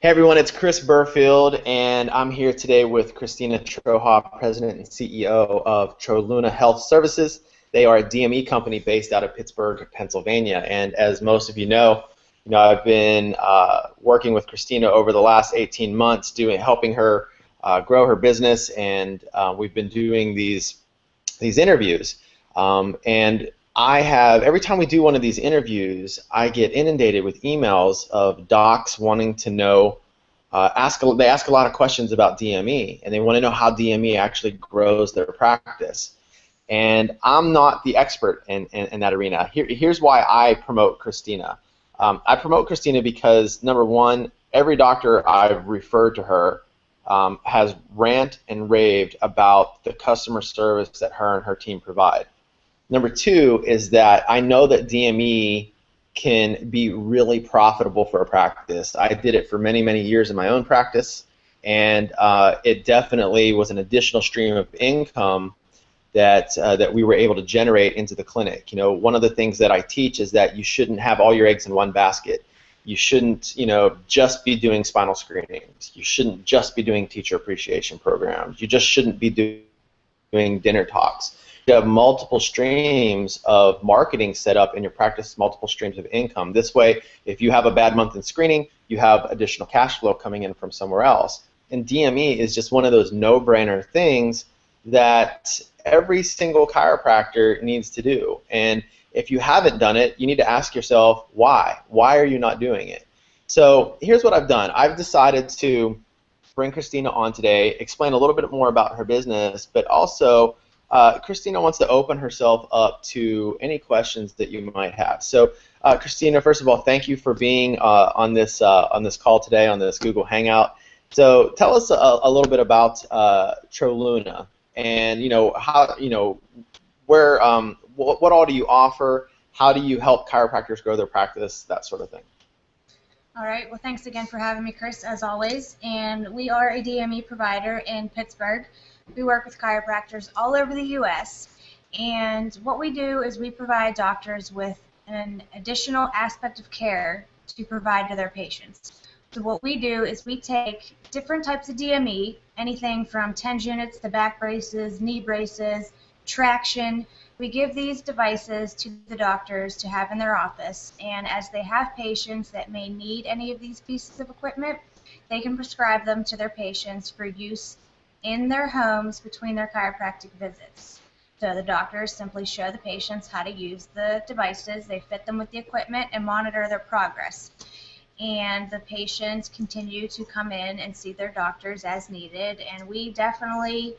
Hey everyone, it's Chris Burfield, and I'm here today with Christina Troha, President and CEO of Troluna Health Services. They are a DME company based out of Pittsburgh, Pennsylvania. And as most of you know, I've been working with Christina over the last 18 months, helping her grow her business, and we've been doing these interviews. And every time we do one of these interviews, I get inundated with emails of docs wanting to know, they ask a lot of questions about DME, and they want to know how DME actually grows their practice. And I'm not the expert in that arena. Here's why I promote Christina. I promote Christina because, number one, every doctor I've referred to her has rant and raved about the customer service that her and her team provide. Number two is that I know that DME can be really profitable for a practice. I did it for many, many years in my own practice, and it definitely was an additional stream of income that we were able to generate into the clinic. One of the things that I teach is that you shouldn't have all your eggs in one basket. You shouldn't, just be doing spinal screenings. You shouldn't just be doing teacher appreciation programs. You just shouldn't be doing dinner talks. You have multiple streams of marketing set up in your practice, multiple streams of income. This way, if you have a bad month in screening, you have additional cash flow coming in from somewhere else. And DME is just one of those no-brainer things that every single chiropractor needs to do. And if you haven't done it, you need to ask yourself, why? Why are you not doing it? So here's what I've done. I've decided to bring Christina on today, explain a little bit more about her business, but also Christina wants to open herself up to any questions that you might have. So, Christina, first of all, thank you for being on this call today, on this Google Hangout. So, tell us a little bit about Troluna, and what all do you offer? How do you help chiropractors grow their practice? That sort of thing. All right. Well, thanks again for having me, Chris, as always. And we are a DME provider in Pittsburgh. We work with chiropractors all over the U.S. And what we do is we provide doctors with an additional aspect of care to provide to their patients. So what we do is we take different types of DME, anything from TENS units to back braces, knee braces, traction. We give these devices to the doctors to have in their office, and as they have patients that may need any of these pieces of equipment, they can prescribe them to their patients for use in their homes between their chiropractic visits. So the doctors simply show the patients how to use the devices, they fit them with the equipment, and monitor their progress. And the patients continue to come in and see their doctors as needed, and we definitely,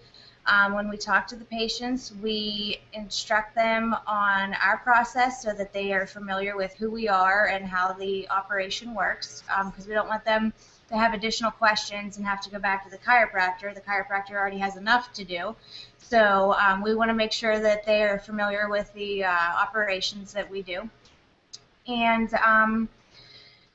when we talk to the patients, we instruct them on our process so that they are familiar with who we are and how the operation works, because we don't want them to have additional questions and have to go back to the chiropractor. The chiropractor already has enough to do. So we want to make sure that they are familiar with the operations that we do. And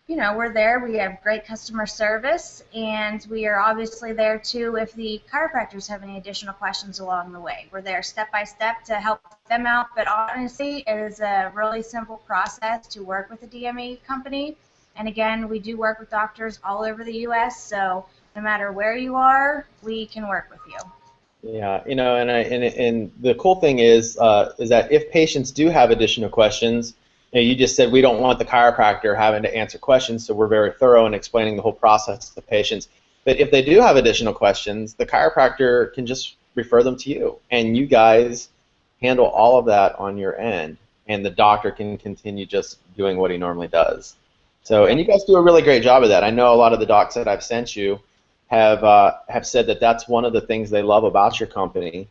we're there. We have great customer service, and we are obviously there too if the chiropractors have any additional questions along the way. We're there step by step to help them out, but honestly, it is a really simple process to work with a DME company. And again, we do work with doctors all over the U.S., so no matter where you are, we can work with you. Yeah, and the cool thing is that if patients do have additional questions, you just said we don't want the chiropractor having to answer questions, so we're very thorough in explaining the whole process to the patients. But if they do have additional questions, the chiropractor can just refer them to you, and you guys handle all of that on your end, and the doctor can continue just doing what he normally does. So, and you guys do a really great job of that. I know a lot of the docs that I've sent you have said that that's one of the things they love about your company,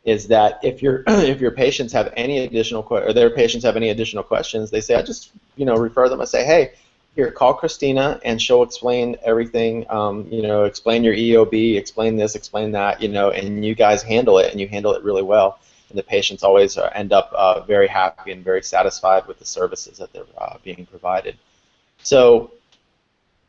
is that if your patients have any additional their patients have any additional questions, they say, I just refer them and say, hey, here, call Christina and she'll explain everything. Explain your EOB, explain this, explain that, and you guys handle it, and you handle it really well. And the patients always end up very happy and very satisfied with the services that they're being provided. So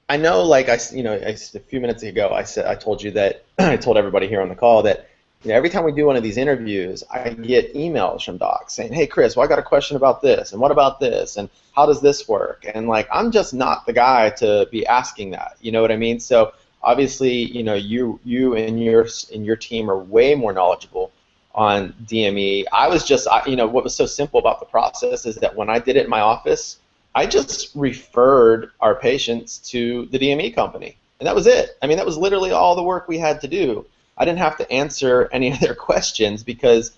I know, like a few minutes ago, I told you that I told everybody here on the call that every time we do one of these interviews, I get emails from docs saying, "Hey, Chris, well, I got a question about this, and what about this, and how does this work?" And like, I'm just not the guy to be asking that. You know what I mean? So obviously, you and your team are way more knowledgeable on DME. I was just, what was so simple about the process is that when I did it in my office, I just referred our patients to the DME company, and that was it. I mean, that was literally all the work we had to do. I didn't have to answer any of their questions because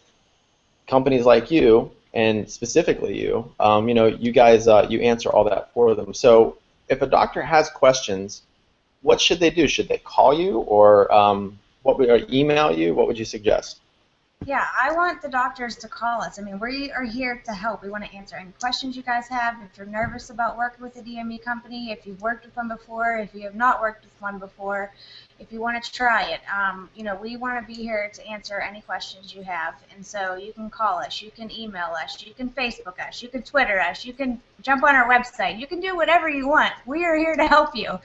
companies like you, and specifically you, you guys, you answer all that for them. So if a doctor has questions, what should they do? Should they call you or or email you? What would you suggest? Yeah, I want the doctors to call us. I mean, we are here to help. We want to answer any questions you guys have. If you're nervous about working with a DME company, if you've worked with one before, if you have not worked with one before, if you want to try it, we want to be here to answer any questions you have. And so you can call us, you can email us, you can Facebook us, you can Twitter us, you can jump on our website, you can do whatever you want. We are here to help you.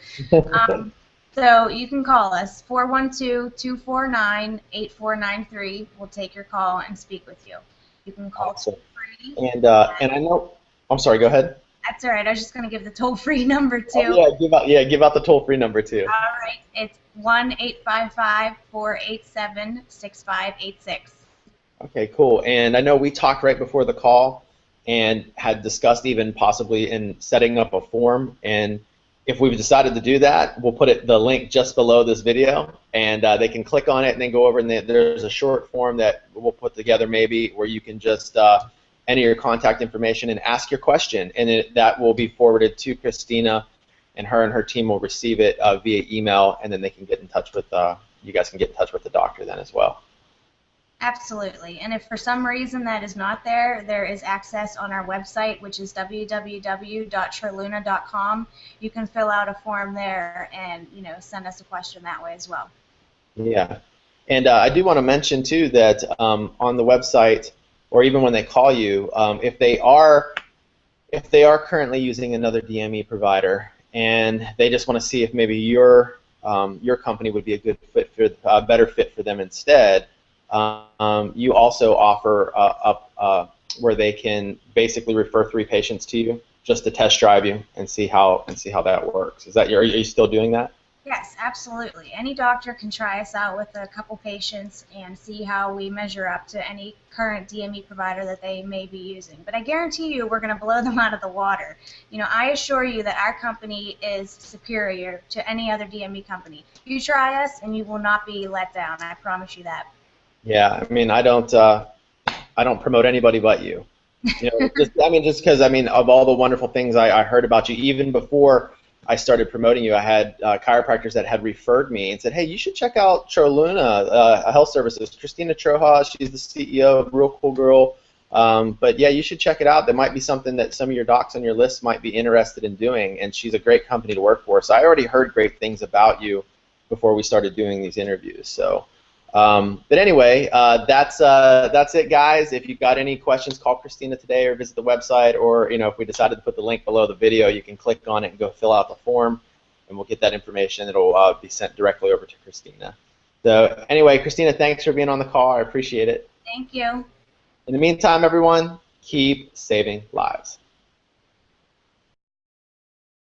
So you can call us, 412-249-8493. We'll take your call and speak with you. You can call toll-free. And I know, I'm sorry, go ahead. That's all right. I was just going to give the toll-free number, too. Oh, give out the toll-free number, too. All right. It's 1-855-487-6586. Okay, cool. And I know we talked right before the call and had discussed even possibly in setting up a form, and if we've decided to do that, we'll put the link just below this video, and they can click on it and then go over, and there's a short form that we'll put together maybe where you can just enter your contact information and ask your question, and that will be forwarded to Christina, and her team will receive it via email, and then they can get in touch with, you guys can get in touch with the doctor then as well. Absolutely. And if for some reason that is not there, there is access on our website, which is www.troluna.com. You can fill out a form there and, send us a question that way as well. Yeah. And I do want to mention, too, that on the website, or even when they call you, if they are currently using another DME provider and they just want to see if maybe your company would be a good fit better fit for them instead, you also offer where they can basically refer 3 patients to you just to test drive you and see how that works. Are you still doing that? Yes, absolutely. Any doctor can try us out with a couple patients and see how we measure up to any current DME provider that they may be using. But I guarantee you we're going to blow them out of the water. I assure you that our company is superior to any other DME company. You try us and you will not be let down. I promise you that. Yeah, I mean, I don't promote anybody but you. Just because of all the wonderful things I heard about you, even before I started promoting you, I had chiropractors that had referred me and said, "Hey, you should check out Troluna Health Services. Christina Troha, she's the CEO, real cool girl. But yeah, you should check it out. There might be something that some of your docs on your list might be interested in doing, and she's a great company to work for." So I already heard great things about you before we started doing these interviews. So. But anyway, that's it, guys. If you've got any questions, call Christina today or visit the website, or if we decided to put the link below the video, you can click on it and go fill out the form, and we'll get that information. It'll be sent directly over to Christina. So anyway, Christina, thanks for being on the call. I appreciate it. Thank you. In the meantime, everyone, keep saving lives.